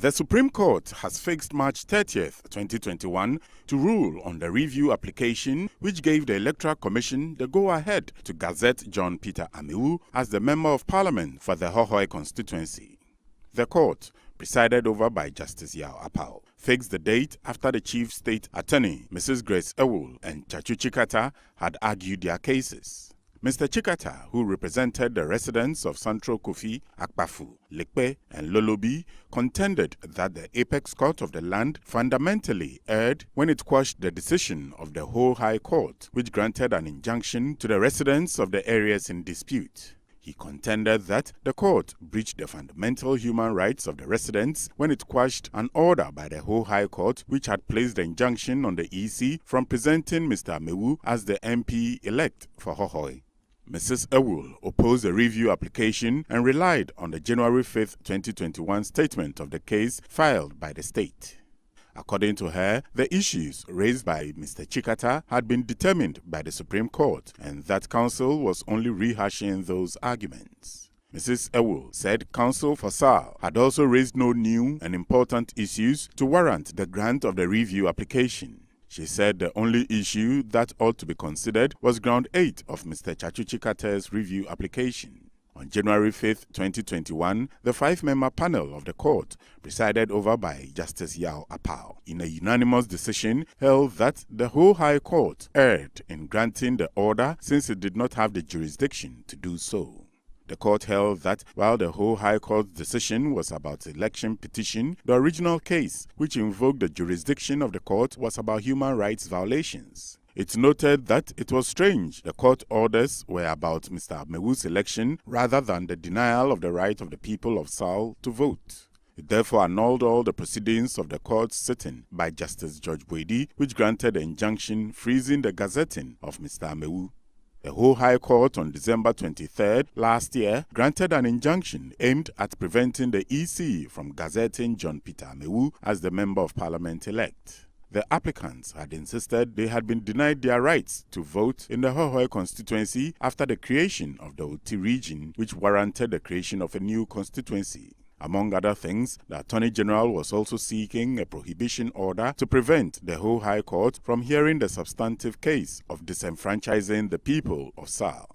The Supreme Court has fixed March 30th, 2021 to rule on the review application which gave the Electoral Commission the go-ahead to gazette John Peter Amewu as the Member of Parliament for the Hohoe constituency. The court, presided over by Justice Yao Apao, fixed the date after the Chief State Attorney, Mrs. Grace Ewul and Chachu Chikata, had argued their cases. Mr. Chikata, who represented the residents of Central Kofi, Akpafu, Lekpe, and Lolobi, contended that the apex court of the land fundamentally erred when it quashed the decision of the whole High Court, which granted an injunction to the residents of the areas in dispute. He contended that the court breached the fundamental human rights of the residents when it quashed an order by the whole High Court which had placed the injunction on the EC from presenting Mr. Amewu as the MP-elect for Hohoe. Mrs. Ewul opposed the review application and relied on the January 5, 2021 statement of the case filed by the state. According to her, the issues raised by Mr. Chikata had been determined by the Supreme Court and that counsel was only rehashing those arguments. Mrs. Ewul said counsel for SAL had also raised no new and important issues to warrant the grant of the review application. She said the only issue that ought to be considered was Ground 8 of Mr. Chachu Chikata's review application. On January 5, 2021, the five-member panel of the court, presided over by Justice Yao Apao, in a unanimous decision held that the whole High Court erred in granting the order since it did not have the jurisdiction to do so. The court held that while the whole High Court's decision was about election petition, the original case, which invoked the jurisdiction of the court, was about human rights violations. It noted that it was strange the court orders were about Mr. Amewu's election rather than the denial of the right of the people of Sao to vote. It therefore annulled all the proceedings of the court's sitting by Justice George Boidi, which granted the injunction freezing the gazetting of Mr. Amewu. The whole High Court on December 23rd last year granted an injunction aimed at preventing the EC from gazetting John Peter Amewu as the Member of Parliament-elect. The applicants had insisted they had been denied their rights to vote in the Hohoe constituency after the creation of the Oti region, which warranted the creation of a new constituency. Among other things, the Attorney General was also seeking a prohibition order to prevent the whole High Court from hearing the substantive case of disenfranchising the people of Sao.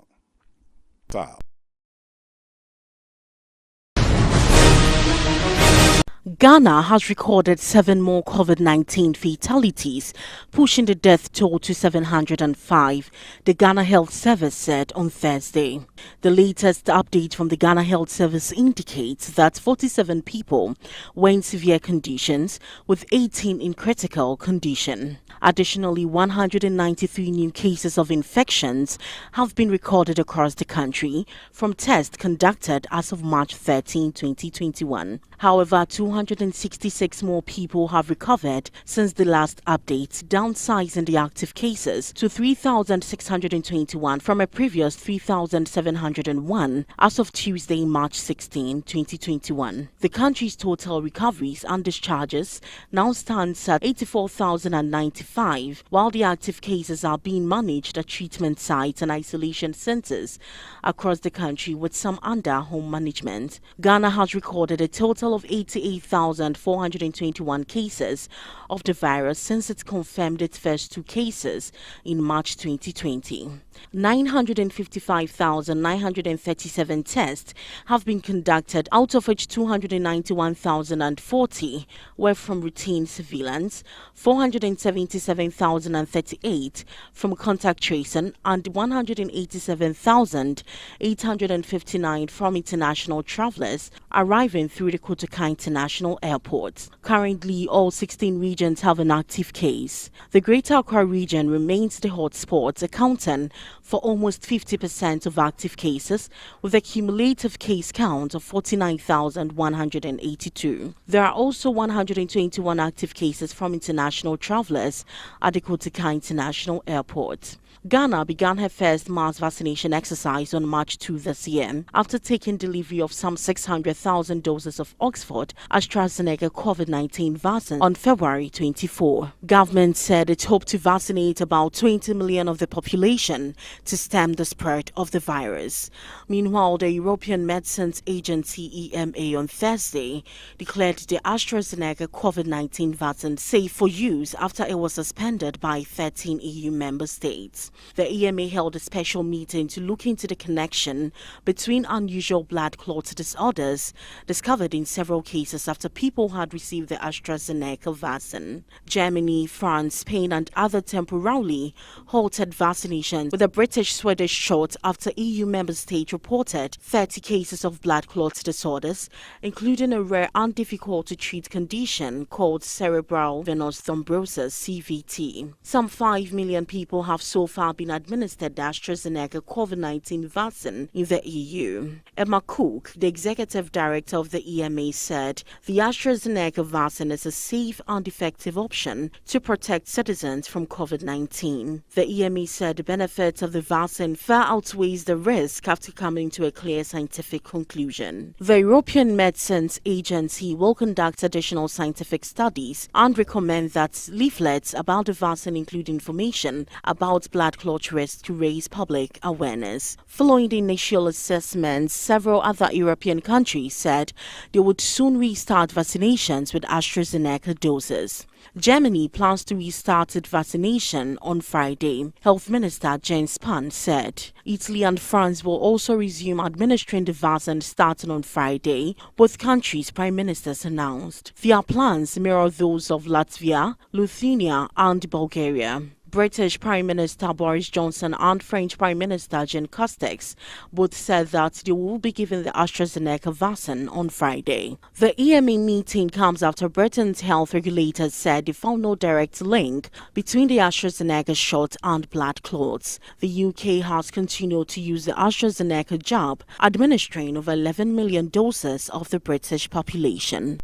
Ghana has recorded 7 more COVID-19 fatalities, pushing the death toll to 705, the Ghana Health Service said on Thursday. The latest update from the Ghana Health Service indicates that 47 people were in severe conditions, with 18 in critical condition. Additionally, 193 new cases of infections have been recorded across the country from tests conducted as of March 13, 2021. However, 266 more people have recovered since the last update, downsizing the active cases to 3,621 from a previous 3,701 as of Tuesday, March 16, 2021. The country's total recoveries and discharges now stands at 84,095, while the active cases are being managed at treatment sites and isolation centers across the country, with some under home management. Ghana has recorded a total of 88,421 cases of the virus since it confirmed its first 2 cases in March 2020. 955,937 tests have been conducted, out of which 291,040 were from routine surveillance, 477,038 from contact tracing, and 187,859 from international travelers arriving through the Kotoka International Airport. Currently, all 16 regions have an active case. The Greater Accra region remains the hotspot, accounting for almost 50% of active cases, with a cumulative case count of 49,182. There are also 121 active cases from international travelers at the Kotoka International Airport. Ghana began her first mass vaccination exercise on March 2 this year after taking delivery of some 600,000 doses of Oxford AstraZeneca COVID-19 vaccine on February 24. Government said it hoped to vaccinate about 20 million of the population to stem the spread of the virus. Meanwhile, the European Medicines Agency EMA on Thursday declared the AstraZeneca COVID-19 vaccine safe for use after it was suspended by 13 EU member states. The EMA held a special meeting to look into the connection between unusual blood clot disorders discovered in several cases after people had received the AstraZeneca vaccine. Germany, France, Spain and other temporarily halted vaccinations with a British-Swedish shot after EU member states reported 30 cases of blood clot disorders, including a rare and difficult to treat condition called cerebral venous thrombosis (CVT). Some 5 million people have so far been administered the AstraZeneca COVID-19 vaccine in the EU. Emma Cook, the executive director of the EMA, said the AstraZeneca vaccine is a safe and effective option to protect citizens from COVID-19. The EMA said the benefits of the vaccine far outweighs the risk after coming to a clear scientific conclusion. The European Medicines Agency will conduct additional scientific studies and recommend that leaflets about the vaccine include information about blood clot risk to raise public awareness. Following the initial assessments, several other European countries said they would soon restart vaccinations with AstraZeneca doses. Germany plans to restart its vaccination on Friday, Health Minister Jens Spahn said. Italy and France will also resume administering the vaccine starting on Friday, both countries' prime ministers announced. Their plans mirror those of Latvia, Lithuania and Bulgaria. British Prime Minister Boris Johnson and French Prime Minister Jean Castex both said that they will be given the AstraZeneca vaccine on Friday. The EMA meeting comes after Britain's health regulators said they found no direct link between the AstraZeneca shot and blood clots. The UK has continued to use the AstraZeneca jab, administering over 11 million doses of the British population.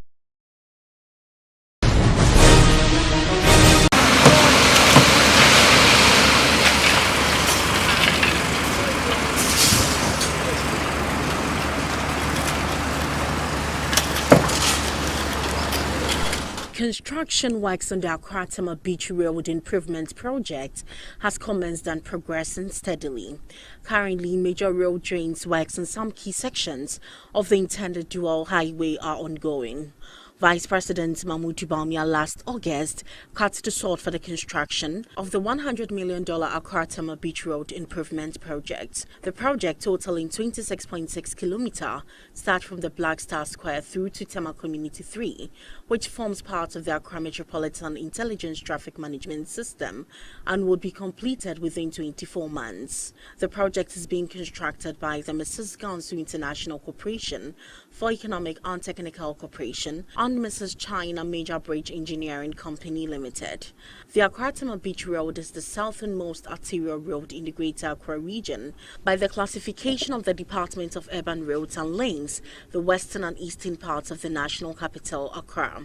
Construction works on the Accra Beach Road Improvement Project has commenced and progressing steadily. Currently, major road drains works on some key sections of the intended dual highway are ongoing. Vice President Mahmoud Bawumia last August cut the sort for the construction of the $100 million Accra Beach Road Improvement Project. The project, totaling 26.6 kilometers, starts from the Black Star Square through to Tema Community 3, which forms part of the Accra Metropolitan Intelligence Traffic Management System and would be completed within 24 months. The project is being constructed by the Mrs. Gansu International Corporation for Economic and Technical Cooperation and Mrs. China Major Bridge Engineering Company Limited. The Accra Beach Road is the southernmost arterial road in the Greater Accra region. By the classification of the Department of Urban Roads and Lanes, the western and eastern parts of the national capital, Accra.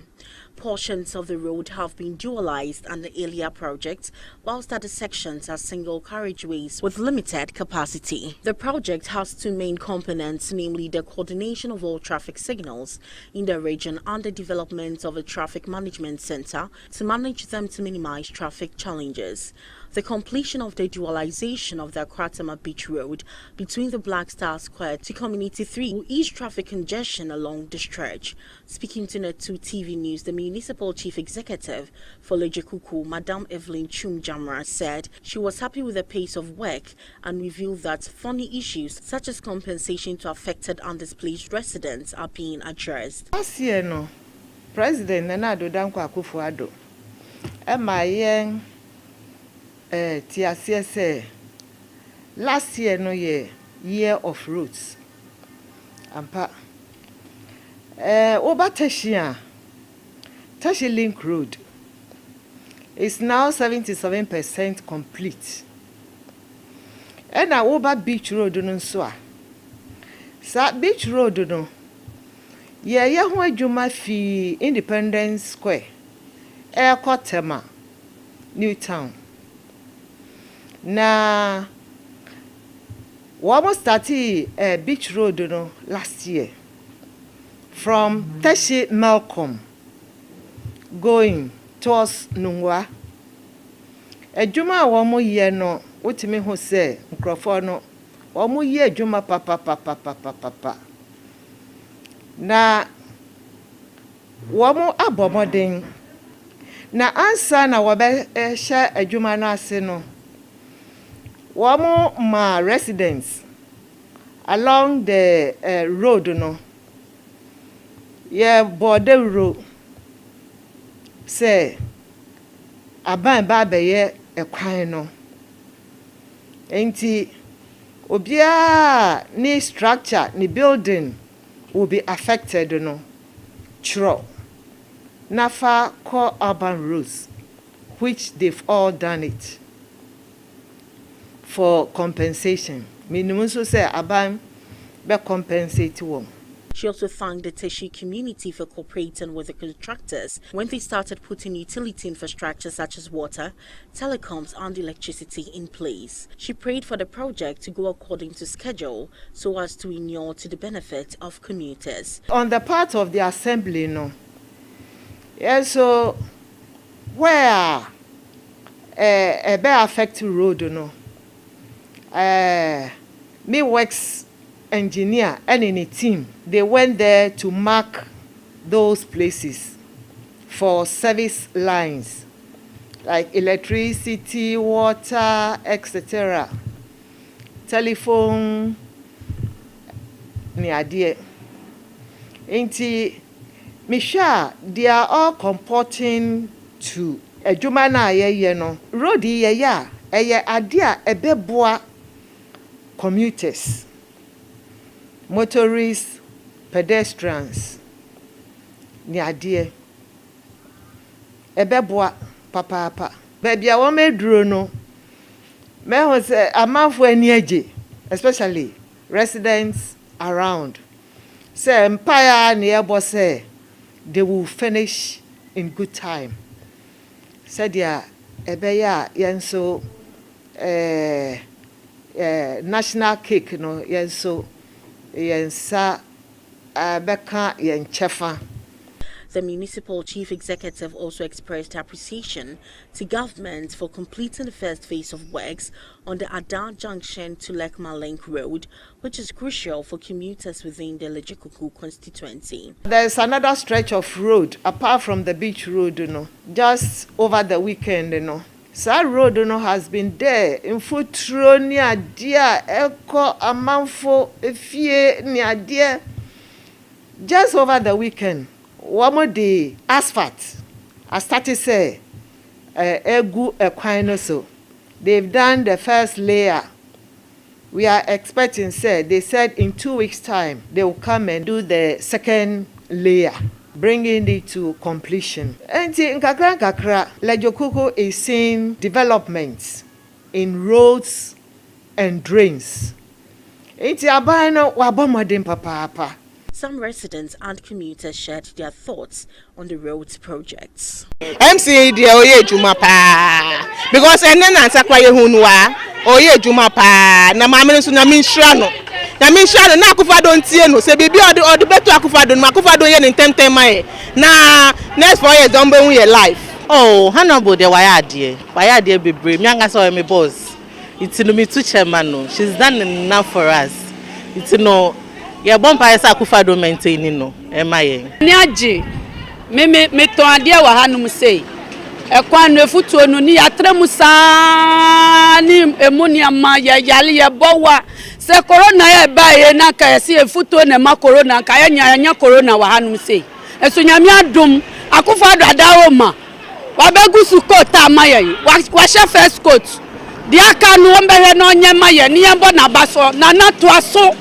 Portions of the road have been dualized under earlier projects, whilst other sections are single carriageways with limited capacity. The project has two main components, namely the coordination of all traffic signals in the region and the development of a traffic management center to manage them to minimize traffic challenges. The completion of the dualization of the Accra Beach Road between the Black Star Square to Community 3 will ease traffic congestion along the stretch. Speaking to NET2 TV News, the Municipal Chief Executive for Lejekuku, Madam Evelyn Chum Jamra, said she was happy with the pace of work and revealed that thorny issues such as compensation to affected and displaced residents are being addressed. Last year, no, President Nana Danko Akufo-Addo, MIN TSS, last year, no year of roots. Ampa. Over Tashi Link Road is now 77% complete. And over Beach Road no so. Sa Beach Road no. Yeah, ho adwuma fi Independence Square. Airport Tema, New Town. na we almost started Beach Road last year from Teshi Malcolm going towards Nungwa. Ejuma wamo ye no wotimi ho se nkrofo no wamo ye ejuma papa na wamo abomoden na ansa na wobe hye ejuma no ase no wamo ma residents along the road no ye border road say aban ba beye ekwan no enti obia ni structure ni building will be affected no chro nafa core urban roads which they've all done it for compensation minimum so say aban be compensate them. She also thanked the Teshi community for cooperating with the contractors when they started putting utility infrastructure such as water, telecoms and electricity in place. She prayed for the project to go according to schedule so as to inure to the benefit of commuters. On the part of the assembly, so where a bear affected road, me works engineer and in a team, they went there to mark those places for service lines like electricity, water, etc. Telephone, ni adie. Inti Misha, they are all comporting to a jumana ye no. Roadi ye adia ebeboa commuters, motorists, pedestrians. Ni adie ebeboa papa. Baby a wome duro no. Me ho say amanfo ani age, especially residents around. Say empire na ebo say they will finish in good time. Said ya ebeya yenso national cake no yenso yensa beka yenchefa. The municipal chief executive also expressed appreciation to government for completing the first phase of works on the Adar Junction to Lekma Link Road, which is crucial for commuters within the Lejikuku constituency. There's another stretch of road apart from the beach road, just over the weekend, That road, has been there in Futro near dear Eko Amanfo Efie near dear just over the weekend. One more day, asphalt. I started say, egu equino so. They've done the first layer. We are expecting, they said in 2 weeks' time, they will come and do the second layer, bringing it to completion. And in Kakra, Lejikuku is seeing developments in roads and drains. It's abano wabomadin papa. Some residents and commuters shared their thoughts on the roads projects. MC dia oye juma pa because enen answer kwa ye hunwa oye juma pa na ma me so na me nhira no na akufa don tie no se bibi odi beto akufa don ye ne temtem mai na next 4 years don be hu your life. Oh, honorable de wayade bebre mi anga so me boss itinu mi tu chairman no she's done enough for us itinu ye bompa esa akufa do maintain no emaye ni age me to ade wa hanum sei ekwan no efutuo no ni yatremu saa ni emunia ma ye yale ye bowa se corona ye ba ye na ka ye se efutuo na ma corona ka ye nya corona wa hanum sei eso nyame adom akufa do adawo ma wa begusu coat amaye wa she first coat dia ka no mbe he no nya ma ye ni ye bo na baso na to aso